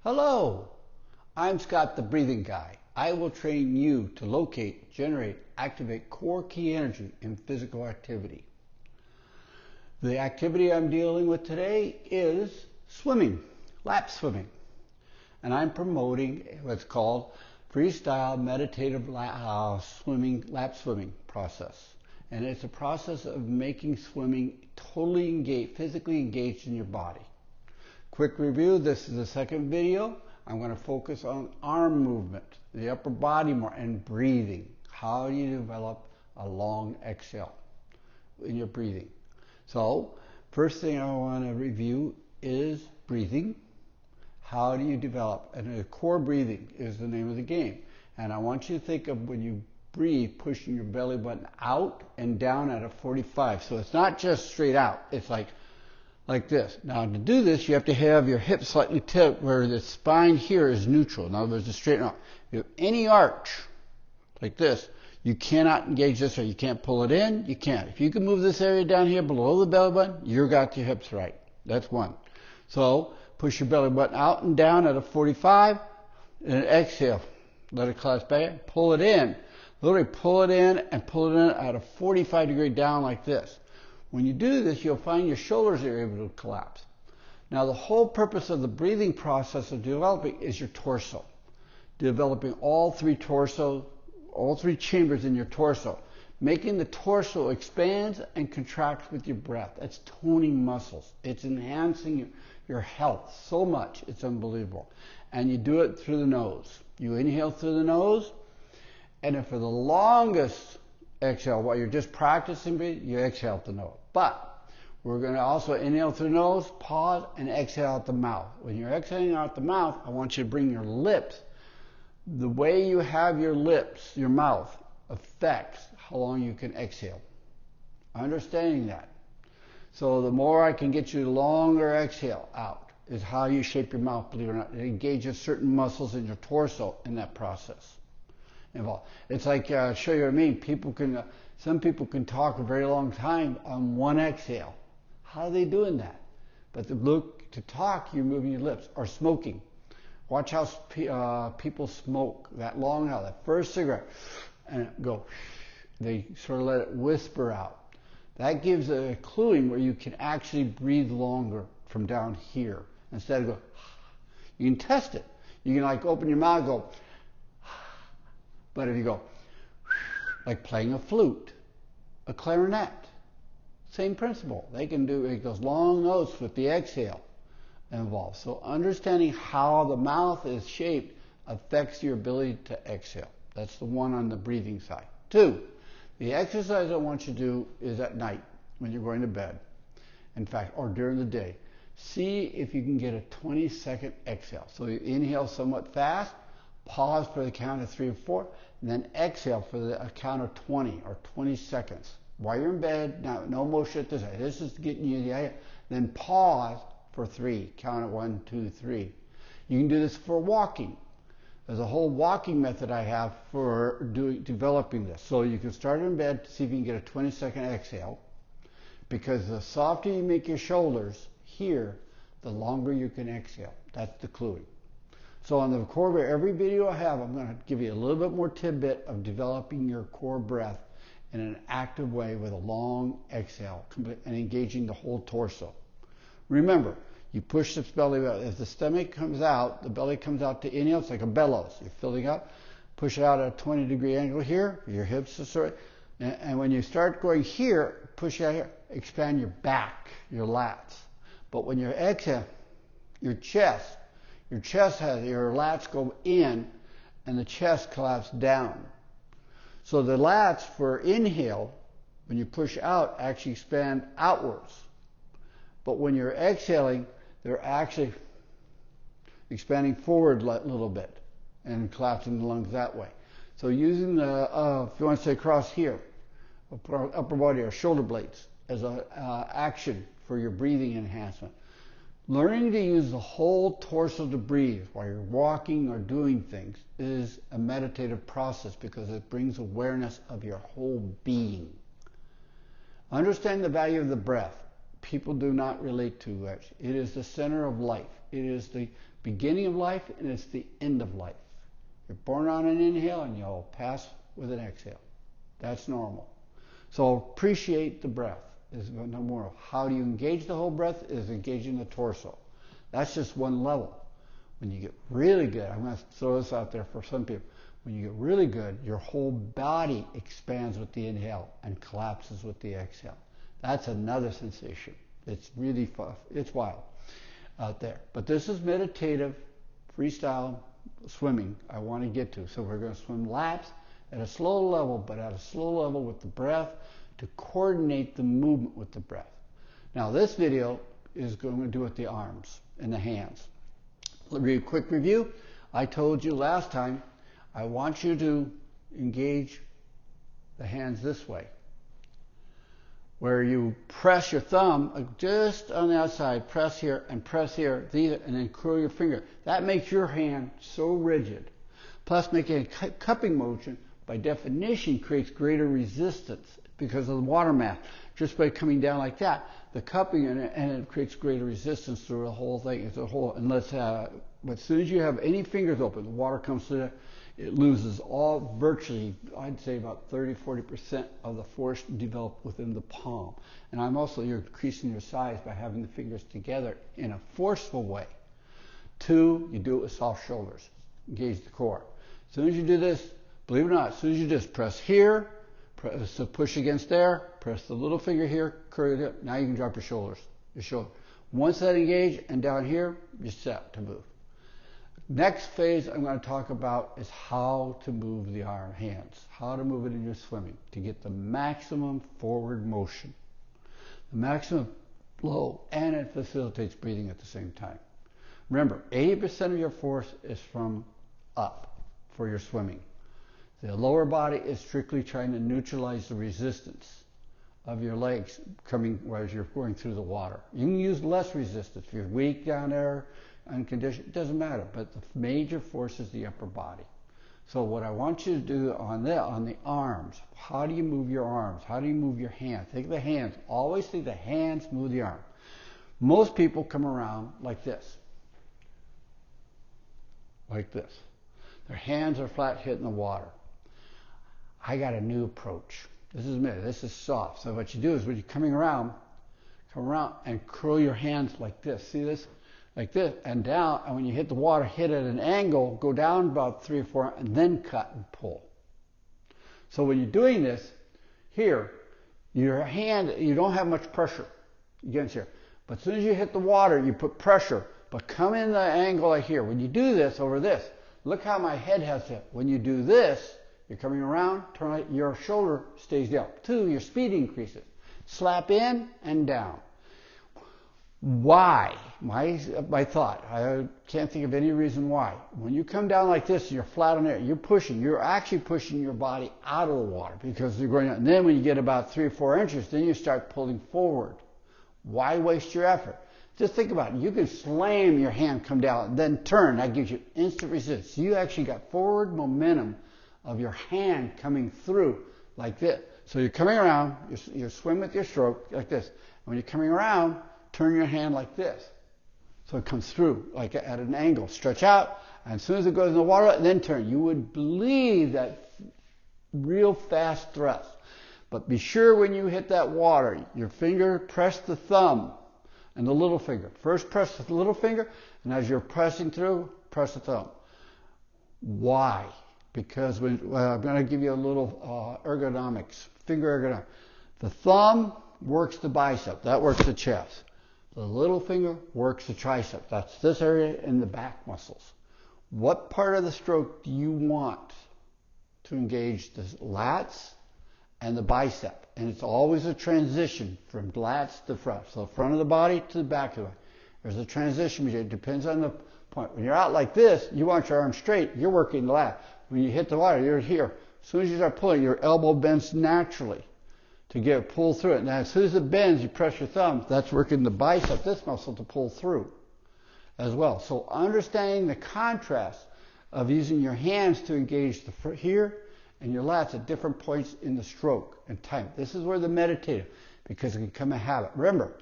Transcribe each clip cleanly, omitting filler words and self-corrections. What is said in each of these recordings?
Hello, I'm Scott the Breathing Guy. I will train you to locate, generate, activate core key energy in physical activity. The activity I'm dealing with today is swimming, lap swimming. And I'm promoting what's called Freestyle Meditative Swimming, lap swimming process. And it's a process of making swimming totally engaged, physically engaged in your body. Quick review, this is the second video. I'm going to focus on arm movement, the upper body more, and breathing. How do you develop a long exhale in your breathing? So, first thing I want to review is breathing. How do you develop? And the core breathing is the name of the game. And I want you to think of when you breathe, pushing your belly button out and down at a 45. So it's not just straight out. It's like this. Now to do this, you have to have your hips slightly tipped where the spine here is neutral. In other words, it's straight out. If you have any arch like this, you cannot engage this, or you can't pull it in. You can't. If you can move this area down here below the belly button, you've got your hips right. That's one. So push your belly button out and down at a 45, and exhale. Let it clasp back. Pull it in. Literally pull it in and pull it in at a 45-degree down like this. When you do this, you'll find your shoulders are able to collapse. Now, the whole purpose of the breathing process of developing is your torso. Developing all three chambers in your torso. Making the torso expand and contract with your breath. That's toning muscles. It's enhancing your health so much. It's unbelievable. And you do it through the nose. You inhale through the nose, and then for the longest exhale, while you're just practicing breathing, you exhale out the nose. But we're going to also inhale through the nose, pause, and exhale out the mouth. When you're exhaling out the mouth, I want you to bring your lips. The way you have your lips, your mouth, affects how long you can exhale. Understanding that. So the more I can get you to longer exhale out is how you shape your mouth, believe it or not. It engages certain muscles in your torso in that process. It's like, I'll show you what I mean. Some people can talk a very long time on one exhale. How are they doing that? But to talk, you're moving your lips. Or smoking. Watch how people smoke that long out, that first cigarette, and go. They sort of let it whisper out. That gives a cluing where you can actually breathe longer from down here instead of go. You can test it. You can like open your mouth and go. But if you go, like playing a flute, a clarinet, same principle. They can do those long notes with the exhale involved. So understanding how the mouth is shaped affects your ability to exhale. That's the one on the breathing side. 2, the exercise I want you to do is at night when you're going to bed. In fact, or during the day. See if you can get a 20-second exhale. So you inhale somewhat fast, pause for the count of 3 or 4, and then exhale for the count of 20 or 20 seconds. While you're in bed, now no motion at this side. This is getting you the idea. Then pause for 3. Count of 1, 2, 3. You can do this for walking. There's a whole walking method I have for developing this. So you can start in bed to see if you can get a 20-second exhale. Because the softer you make your shoulders here, the longer you can exhale. That's the clue. So on the core, every video I have, I'm going to give you a little bit more tidbit of developing your core breath in an active way with a long exhale and engaging the whole torso. Remember, you push the belly out. As the stomach comes out, the belly comes out to inhale. It's like a bellows. You're filling up. Push it out at a 20-degree angle here. Your hips are sort of, and when you start going here, push out here. Expand your back, your lats. But when you exhale, your chest has your lats go in and the chest collapses down. So the lats for inhale, when you push out, actually expand outwards. But when you're exhaling, they're actually expanding forward a little bit and collapsing the lungs that way. So using the, if you want to say across here, upper body or shoulder blades as an action for your breathing enhancement. Learning to use the whole torso to breathe while you're walking or doing things is a meditative process because it brings awareness of your whole being. Understand the value of the breath. People do not relate to it. It is the center of life. It is the beginning of life and it's the end of life. You're born on an inhale and you'll pass with an exhale. That's normal. So appreciate the breath is no more. How do you engage the whole breath is engaging the torso. That's just one level. When you get really good, I'm going to throw this out there for some people. When you get really good, your whole body expands with the inhale and collapses with the exhale. That's another sensation. It's really fun. It's wild out there. But this is meditative freestyle swimming I want to get to. So we're going to swim laps at a slow level, but at a slow level with the breath to coordinate the movement with the breath. Now this video is going to do with the arms and the hands. Real quick review. I told you last time I want you to engage the hands this way, where you press your thumb just on the outside, press here, and then curl your finger. That makes your hand so rigid. Plus, making a cupping motion, by definition, creates greater resistance because of the water mass. Just by coming down like that, the cupping and it creates greater resistance through the whole thing. It's a whole, but as soon as you have any fingers open, the water comes through there. It loses all virtually, I'd say about 30-40% of the force developed within the palm. And you're increasing your size by having the fingers together in a forceful way. 2, you do it with soft shoulders. Engage the core. As soon as you do this, believe it or not, as soon as you just press here, press the push against there, press the little finger here, curl it up. Now you can drop your shoulders. Once that engage and down here, you're set to move. Next phase I'm going to talk about is how to move the hands, how to move it in your swimming to get the maximum forward motion, the maximum flow, and it facilitates breathing at the same time. Remember, 80% of your force is from up for your swimming. The lower body is strictly trying to neutralize the resistance of your legs coming as you're going through the water. You can use less resistance. If you're weak down there, unconditioned, it doesn't matter, but the major force is the upper body. So what I want you to do on the arms, how do you move your arms? How do you move your hands? Think of the hands. Always think the hands move the arm. Most people come around like this. Like this. Their hands are flat hitting the water. I got a new approach. This is soft. So what you do is when you're coming around, come around and curl your hands like this. See this? Like this, and down, and when you hit the water, hit at an angle, go down about 3 or 4, and then cut and pull. So when you're doing this, here, your hand, you don't have much pressure against here. But as soon as you hit the water, you put pressure, but come in the angle like here. When you do this over this, look how my head has hit. When you do this, you're coming around, turn right, your shoulder stays down. 2, your speed increases. Slap in and down. Why? My thought. I can't think of any reason why. When you come down like this, you're flat on air. You're actually pushing your body out of the water because you're going out. And then when you get about 3 or 4 inches, then you start pulling forward. Why waste your effort? Just think about it. You can slam your hand, come down, then turn. That gives you instant resistance. You actually got forward momentum of your hand coming through like this. So you're coming around, you swim with your stroke like this. And when you're coming around, turn your hand like this. So it comes through like at an angle. Stretch out, and as soon as it goes in the water, then turn. You would believe that real fast thrust. But be sure when you hit that water, your finger, press the thumb and the little finger. First press the little finger, and as you're pressing through, press the thumb. Why? Because I'm going to give you a little ergonomics, finger ergonomics. The thumb works the bicep. That works the chest. The little finger works the tricep. That's this area in the back muscles. What part of the stroke do you want to engage the lats and the bicep? And it's always a transition from lats to front. So front of the body to the back of the body. There's a transition between it. Depends on the point. When you're out like this, you want your arm straight. You're working the lat. When you hit the water, you're here. As soon as you start pulling, your elbow bends naturally to get pull through it. Now, as soon as it bends, you press your thumb. That's working the bicep, this muscle, to pull through as well. So understanding the contrast of using your hands to engage the here and your lats at different points in the stroke and time. This is where the meditative, because it can become a habit. Remember,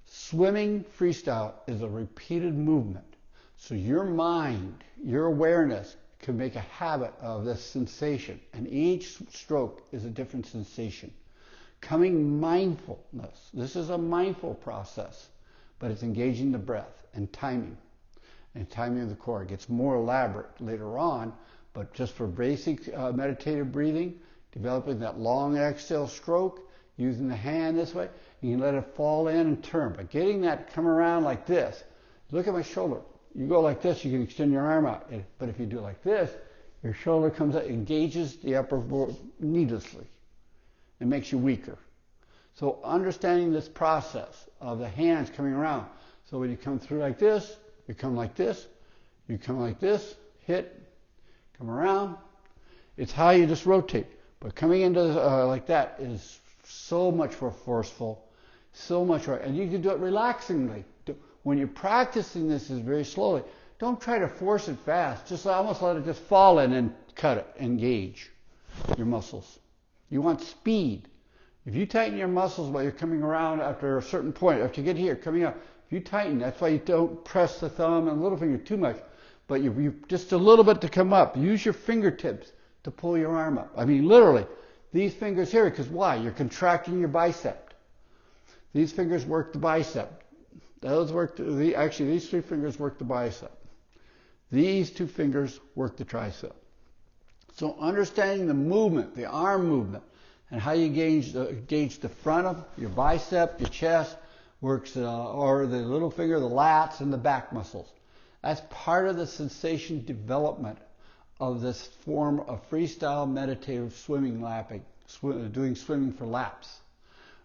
swimming freestyle is a repeated movement. So your mind, your awareness can make a habit of this sensation, and each stroke is a different sensation. Coming mindfulness, this is a mindful process, but it's engaging the breath and timing of the core. It gets more elaborate later on, but just for basic meditative breathing, developing that long exhale stroke, using the hand this way, you can let it fall in and turn. But getting that come around like this, look at my shoulder. You go like this, you can extend your arm out. But if you do it like this, your shoulder comes out, engages the upper body needlessly. It makes you weaker. So understanding this process of the hands coming around. So when you come through like this, you come like this, you come like this, hit, come around. It's how you just rotate. But coming into like that is so much more forceful, so much more, and you can do it relaxingly. When you're practicing this is very slowly. Don't try to force it fast. Just almost let it just fall in and cut it, engage your muscles. You want speed. If you tighten your muscles while you're coming around after a certain point, after you get here, coming up, if you tighten, that's why you don't press the thumb and little finger too much, but you just a little bit to come up. Use your fingertips to pull your arm up. I mean, literally, these fingers here, because why? You're contracting your bicep. These fingers work the bicep. Those work, actually, these three fingers work the bicep. These two fingers work the tricep. So understanding the movement, the arm movement, and how you engage the front of your bicep, your chest, works, or the little finger, the lats, and the back muscles. That's part of the sensation development of this form of freestyle meditative swimming lapping, doing swimming for laps,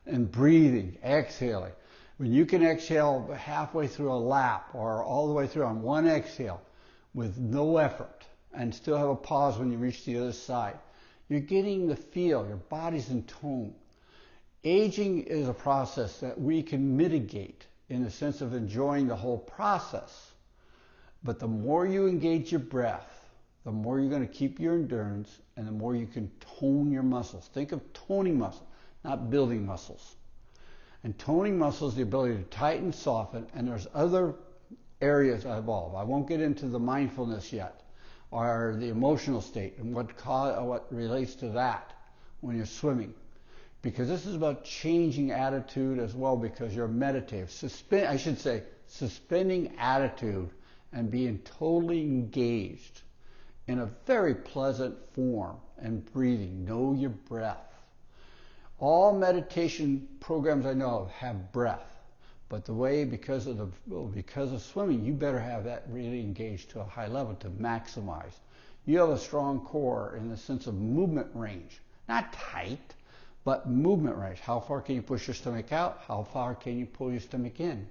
and breathing, exhaling. When you can exhale halfway through a lap or all the way through on one exhale with no effort and still have a pause when you reach the other side, you're getting the feel, your body's in tone. Aging is a process that we can mitigate in the sense of enjoying the whole process. But the more you engage your breath, the more you're going to keep your endurance and the more you can tone your muscles. Think of toning muscles, not building muscles. And toning muscles, the ability to tighten, soften, and there's other areas involved. I won't get into the mindfulness yet, or the emotional state, and what relates to that when you're swimming. Because this is about changing attitude as well, because you're meditative. Suspending attitude and being totally engaged in a very pleasant form and breathing. Know your breath. All meditation programs I know of have breath, but because of swimming, you better have that really engaged to a high level to maximize. You have a strong core in the sense of movement range, not tight, but movement range. How far can you push your stomach out? How far can you pull your stomach in?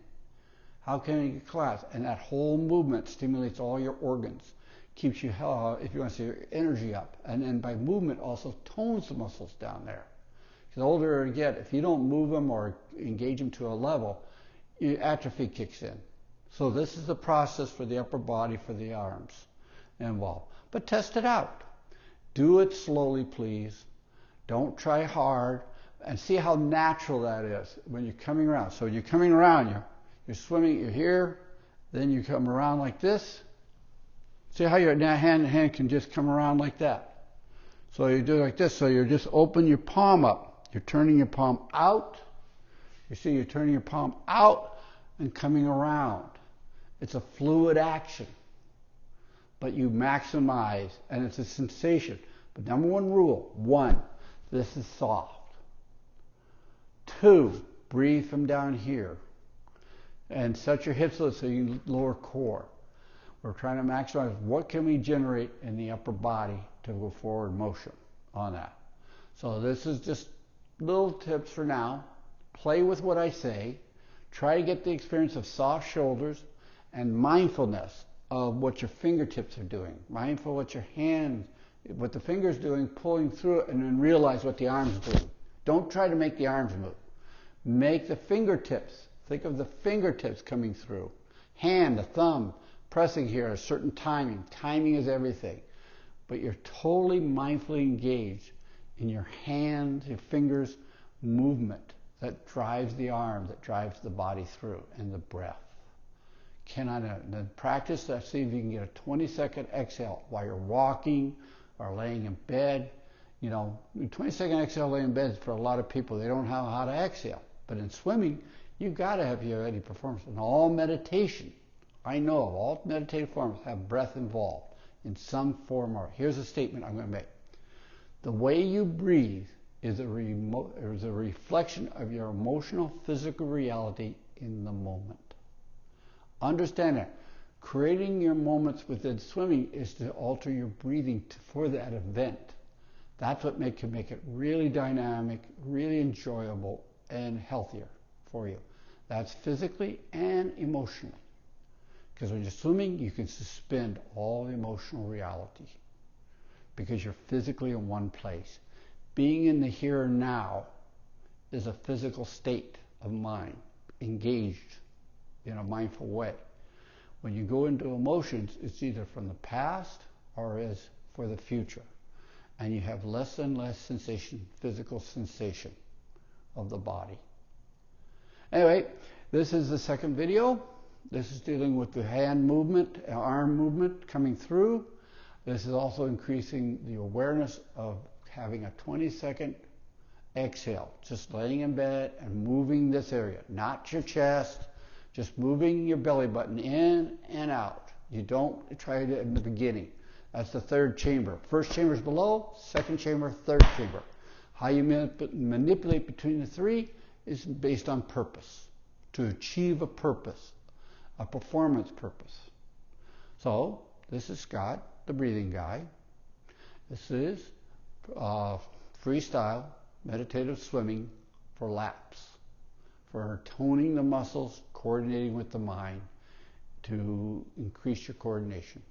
How can you collapse? And that whole movement stimulates all your organs, keeps you, if you want to say, your energy up, and then by movement also tones the muscles down there. The older you get, if you don't move them or engage them to a level, atrophy kicks in. So this is the process for the upper body, for the arms involved. But test it out. Do it slowly, please. Don't try hard, and see how natural that is when you're coming around. So you're coming around, you're swimming, you're here, then you come around like this. See how your hand can just come around like that. So you do it like this, so you just open your palm up. You're turning your palm out. You see, you're turning your palm out and coming around. It's a fluid action, but you maximize, and it's a sensation. But number one rule, 1, this is soft. 2, breathe from down here. And set your hips low so you can lower core. We're trying to maximize what can we generate in the upper body to go forward motion on that. So this is just little tips for now. Play with what I say. Try to get the experience of soft shoulders and mindfulness of what your fingertips are doing. Mindful what your hands, what the fingers doing, pulling through it, and then realize what the arms are doing. Don't try to make the arms move. Make the fingertips. Think of the fingertips coming through. Hand, the thumb, pressing here at a certain timing. Timing is everything. But you're totally mindfully engaged in your hands, your fingers, movement that drives the arm, that drives the body through, and the breath. Then practice that. See if you can get a 20-second exhale while you're walking or laying in bed. 20-second exhale laying in bed is for a lot of people. They don't know how to exhale. But in swimming, you've got to have your ready performance. In all meditation, I know of all meditative forms have breath involved in some form or. Here's a statement I'm going to make. The way you breathe is a reflection of your emotional, physical reality in the moment. Understand that. Creating your moments within swimming is to alter your breathing for that event. That's what can make it really dynamic, really enjoyable, and healthier for you. That's physically and emotionally. Because when you're swimming, you can suspend all emotional reality because you're physically in one place. Being in the here and now is a physical state of mind, engaged in a mindful way. When you go into emotions, it's either from the past or is for the future. And you have less and less sensation, physical sensation of the body. Anyway, this is the second video. This is dealing with the hand movement, arm movement coming through. This is also increasing the awareness of having a 20-second exhale, just laying in bed and moving this area, not your chest, just moving your belly button in and out. You don't try it in the beginning. That's the third chamber. First chamber is below, second chamber, third chamber. How you manipulate between the three is based on purpose, to achieve a purpose, a performance purpose. So, this is Scott, the breathing guy. This is freestyle meditative swimming for laps, for toning the muscles, coordinating with the mind to increase your coordination.